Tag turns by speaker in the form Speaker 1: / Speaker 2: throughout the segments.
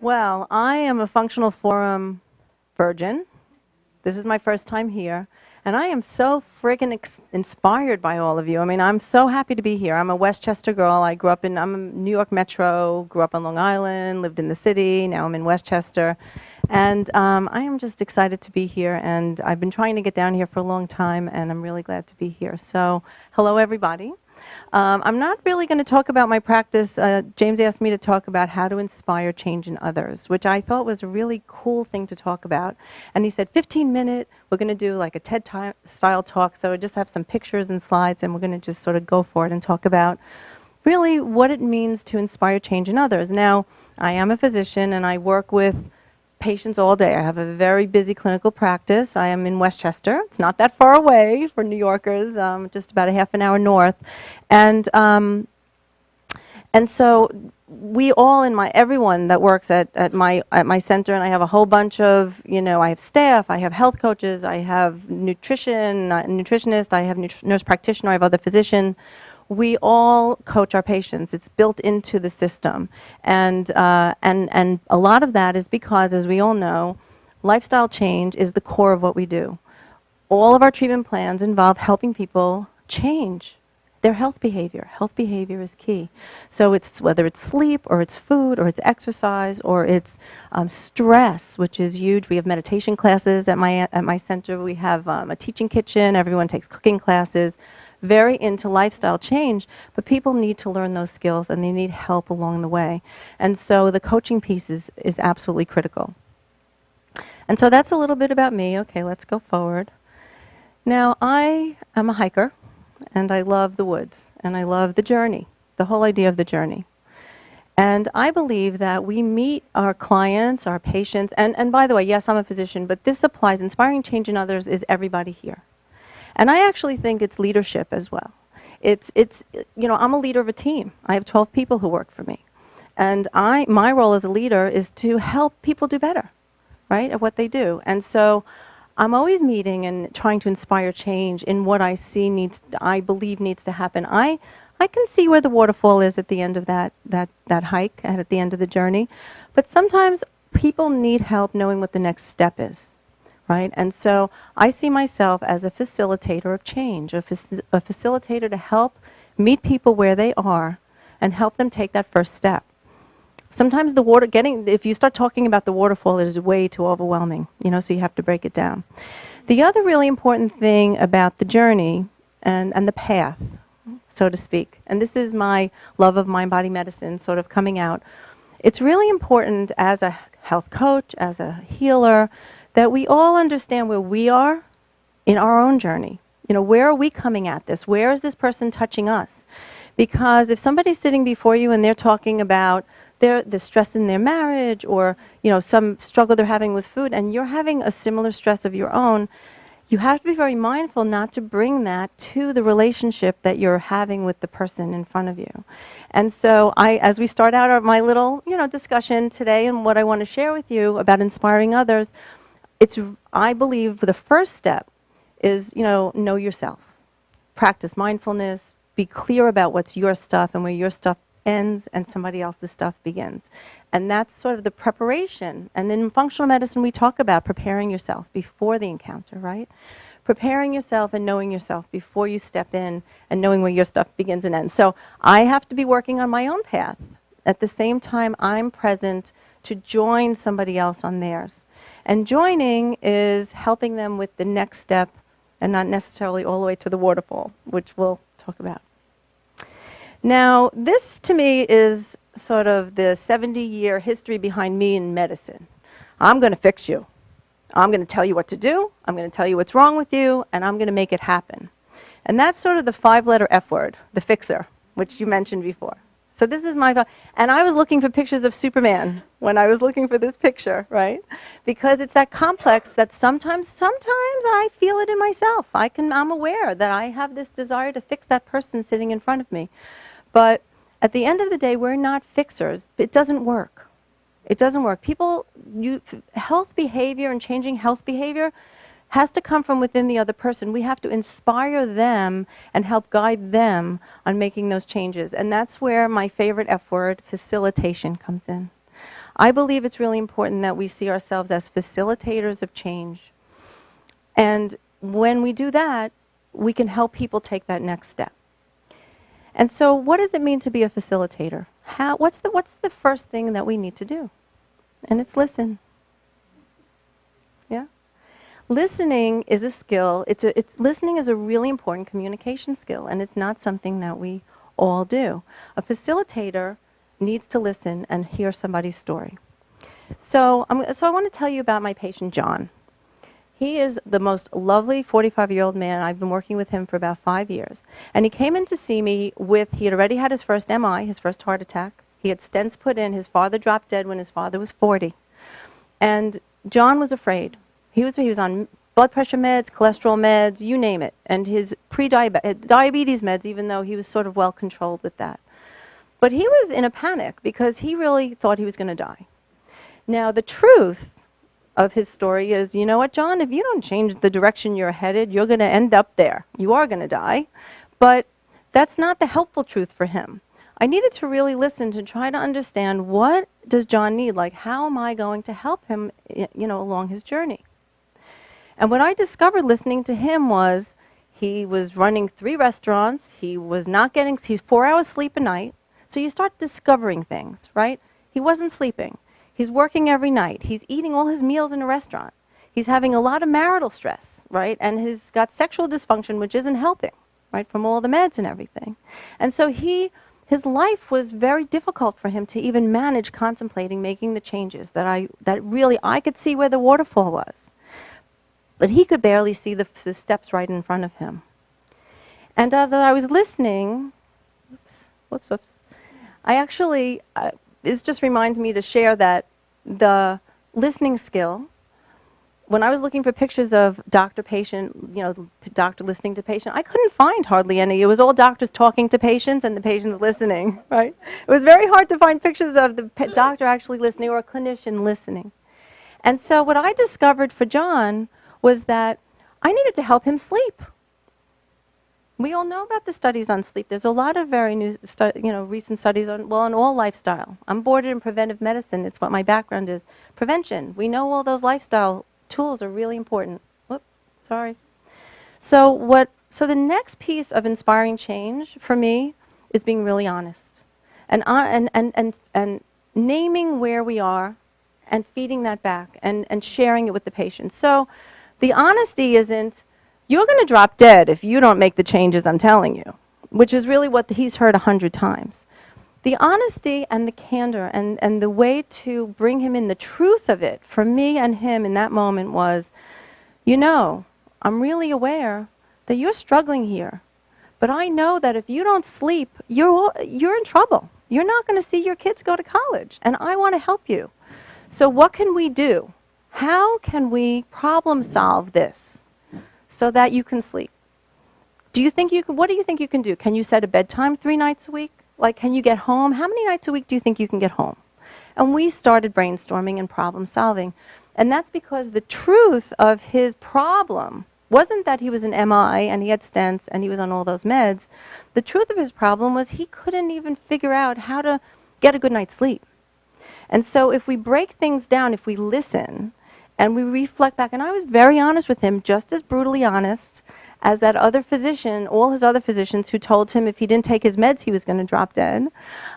Speaker 1: Well, I am a functional forum virgin. This is my first time here. And I am so friggin' inspired by all of you. I mean, I'm so happy to be here. I'm a Westchester girl. I'm a New York Metro, grew up on Long Island, lived in the city. Now I'm in Westchester. And I am just excited to be here. And I've been trying to get down here for a long time, and I'm really glad to be here. So, hello, everybody. I'm not really going to talk about my practice. James asked me to talk about how to inspire change in others, which I thought was a really cool thing to talk about. And he said, 15-minute, we're going to do like a TED-style talk, so just have some pictures and slides, and we're going to just sort of go for it and talk about really what it means to inspire change in others. Now, I am a physician, and I work with patients all day. I have a very busy clinical practice. I am in Westchester. It's not that far away for New Yorkers, just about a half an hour north. And so we all everyone that works at my center, and I have a whole bunch of, I have staff, I have health coaches, I have nutritionist, I have nurse practitioner, I have other physician. We all coach our patients. It's built into the system. And a lot of that is because, as we all know, lifestyle change is the core of what we do. All of our treatment plans involve helping people change their health behavior. Health behavior is key. So it's whether it's sleep or it's food or it's exercise or it's stress, which is huge. We have meditation classes at my center. We have a teaching kitchen. Everyone takes cooking classes. Very into lifestyle change, but people need to learn those skills and they need help along the way. And so the coaching piece is absolutely critical. And so that's a little bit about me. Okay, let's go forward. Now, I am a hiker, and I love the woods, and I love the journey, the whole idea of the journey. And I believe that we meet our clients, our patients, and by the way, yes, I'm a physician, but this applies. Inspiring change in others is everybody here. And I actually think it's leadership as well. I'm a leader of a team. I have 12 people who work for me. And my role as a leader is to help people do better, right, at what they do. And so I'm always meeting and trying to inspire change in what I believe needs to happen. I can see where the waterfall is at the end of that hike and at the end of the journey. But sometimes people need help knowing what the next step is. Right? And so I see myself as a facilitator of change, a facilitator to help meet people where they are and help them take that first step. Sometimes if you start talking about the waterfall, it is way too overwhelming, so you have to break it down. The other really important thing about the journey and the path, so to speak, and this is my love of mind-body medicine sort of coming out, it's really important as a health coach, as a healer, that we all understand where we are in our own journey. Where are we coming at this? Where is this person touching us? Because if somebody's sitting before you and they're talking about the stress in their marriage or, some struggle they're having with food, and you're having a similar stress of your own, you have to be very mindful not to bring that to the relationship that you're having with the person in front of you. And so as we start out my little, discussion today and what I want to share with you about inspiring others, I believe the first step is, know yourself. Practice mindfulness. Be clear about what's your stuff and where your stuff ends and somebody else's stuff begins. And that's sort of the preparation. And in functional medicine, we talk about preparing yourself before the encounter, right? Preparing yourself and knowing yourself before you step in and knowing where your stuff begins and ends. So I have to be working on my own path. At the same time, I'm present to join somebody else on theirs. And joining is helping them with the next step and not necessarily all the way to the waterfall, which we'll talk about. Now, this to me is sort of the 70-year history behind me in medicine. I'm going to fix you. I'm going to tell you what to do. I'm going to tell you what's wrong with you, and I'm going to make it happen. And that's sort of the 5-letter F word, the fixer, which you mentioned before. So this is and I was looking for pictures of Superman when I was looking for this picture, right? Because it's that complex that sometimes I feel it in myself. I'm aware that I have this desire to fix that person sitting in front of me. But at the end of the day, we're not fixers. It doesn't work. It doesn't work. Health behavior and changing health behavior has to come from within the other person. We have to inspire them and help guide them on making those changes. And that's where my favorite F word, facilitation, comes in. I believe it's really important that we see ourselves as facilitators of change. And when we do that, we can help people take that next step. And so what does it mean to be a facilitator? What's the first thing that we need to do? And it's listen. Yeah? Listening is a skill. Listening is a really important communication skill, and it's not something that we all do. A facilitator needs to listen and hear somebody's story. So I want to tell you about my patient, John. He is the most lovely 45-year-old man. I've been working with him for about 5 years. And he came in to see me he had already had his first MI, his first heart attack. He had stents put in. His father dropped dead when his father was 40. And John was afraid. He was on blood pressure meds, cholesterol meds, you name it. And his diabetes meds, even though he was sort of well controlled with that. But he was in a panic because he really thought he was going to die. Now, the truth of his story is, you know what, John, if you don't change the direction you're headed, you're going to end up there. You are going to die. But that's not the helpful truth for him. I needed to really listen to try to understand, what does John need? Like, how am I going to help him, along his journey? And what I discovered listening to him was he was running 3 restaurants. He was not getting 4 hours sleep a night. So you start discovering things, right? He wasn't sleeping. He's working every night. He's eating all his meals in a restaurant. He's having a lot of marital stress, right? And he's got sexual dysfunction, which isn't helping, right, from all the meds and everything. And so his life was very difficult for him to even manage contemplating making the changes that really I could see where the waterfall was. But he could barely see the steps right in front of him. And as I was listening, whoops, I actually... this just reminds me to share that the listening skill, when I was looking for pictures of doctor-patient, doctor listening to patient, I couldn't find hardly any. It was all doctors talking to patients and the patients listening, right? It was very hard to find pictures of the doctor actually listening or a clinician listening. And so what I discovered for John was that I needed to help him sleep. We all know about the studies on sleep. There's a lot of very new, recent studies on all lifestyle. I'm boarded in preventive medicine. It's what my background is. Prevention. We know all those lifestyle tools are really important. Whoops, sorry. So the next piece of inspiring change for me is being really honest, and naming where we are, and feeding that back, and sharing it with the patient. So, the honesty isn't, you're going to drop dead if you don't make the changes I'm telling you, which is really what he's heard 100 times. The honesty and the candor and the way to bring him in the truth of it for me and him in that moment was, I'm really aware that you're struggling here, but I know that if you don't sleep, you're in trouble. You're not going to see your kids go to college, and I want to help you. So what can we do? How can we problem solve this so that you can sleep? What do you think you can do? Can you set a bedtime 3 nights a week? Like, can you get home? How many nights a week do you think you can get home? And we started brainstorming and problem solving. And that's because the truth of his problem wasn't that he was an MI and he had stents and he was on all those meds. The truth of his problem was he couldn't even figure out how to get a good night's sleep. And so if we break things down, if we listen, and we reflect back, and I was very honest with him, just as brutally honest as that other physician, all his other physicians who told him if he didn't take his meds, he was going to drop dead.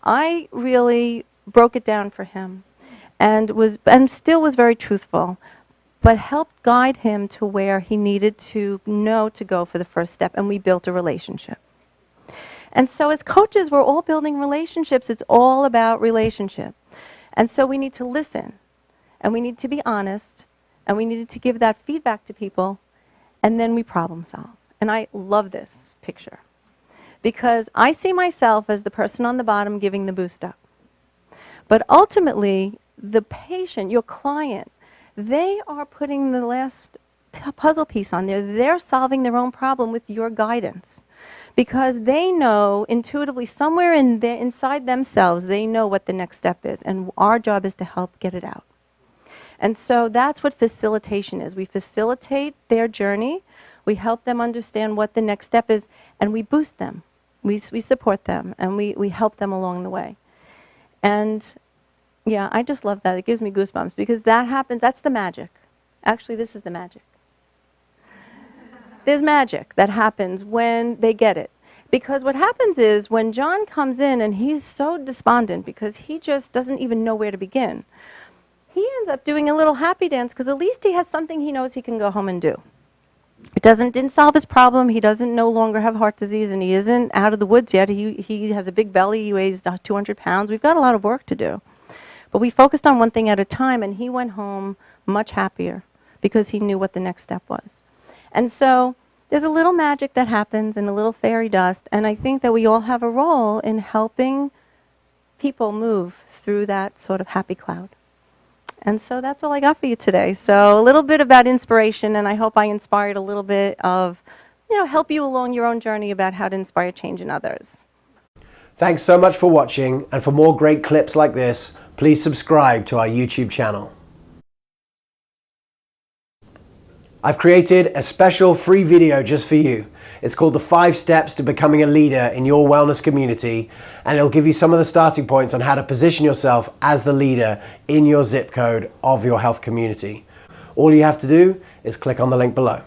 Speaker 1: I really broke it down for him and still was very truthful, but helped guide him to where he needed to know to go for the first step, and we built a relationship. And so as coaches, we're all building relationships. It's all about relationship. And so we need to listen, and we need to be honest, and we needed to give that feedback to people, and then we problem solve. And I love this picture because I see myself as the person on the bottom giving the boost up. But ultimately, the patient, your client, they are putting the last puzzle piece on there. They're solving their own problem with your guidance because they know intuitively somewhere inside themselves, they know what the next step is. And our job is to help get it out. And so that's what facilitation is. We facilitate their journey. We help them understand what the next step is, and we boost them. We support them, and we help them along the way. And Yeah, I just love that. It gives me goosebumps because that happens. That's the magic. Actually, this is the magic. There's magic that happens when they get it. Because what happens is when John comes in and he's so despondent because he just doesn't even know where to begin, he ends up doing a little happy dance because at least he has something he knows he can go home and do. It didn't solve his problem. He doesn't no longer have heart disease and he isn't out of the woods yet. He has a big belly. He weighs 200 pounds. We've got a lot of work to do. But we focused on one thing at a time and he went home much happier because he knew what the next step was. And so there's a little magic that happens and a little fairy dust, and I think that we all have a role in helping people move through that sort of happy cloud. And so that's all I got for you today. So a little bit about inspiration, and I hope I inspired a little bit of, help you along your own journey about how to inspire change in others.
Speaker 2: Thanks so much for watching, and for more great clips like this, please subscribe to our YouTube channel. I've created a special free video just for you. It's called the 5 Steps to Becoming a Leader in Your Wellness Community, and it'll give you some of the starting points on how to position yourself as the leader in your zip code of your health community. All you have to do is click on the link below.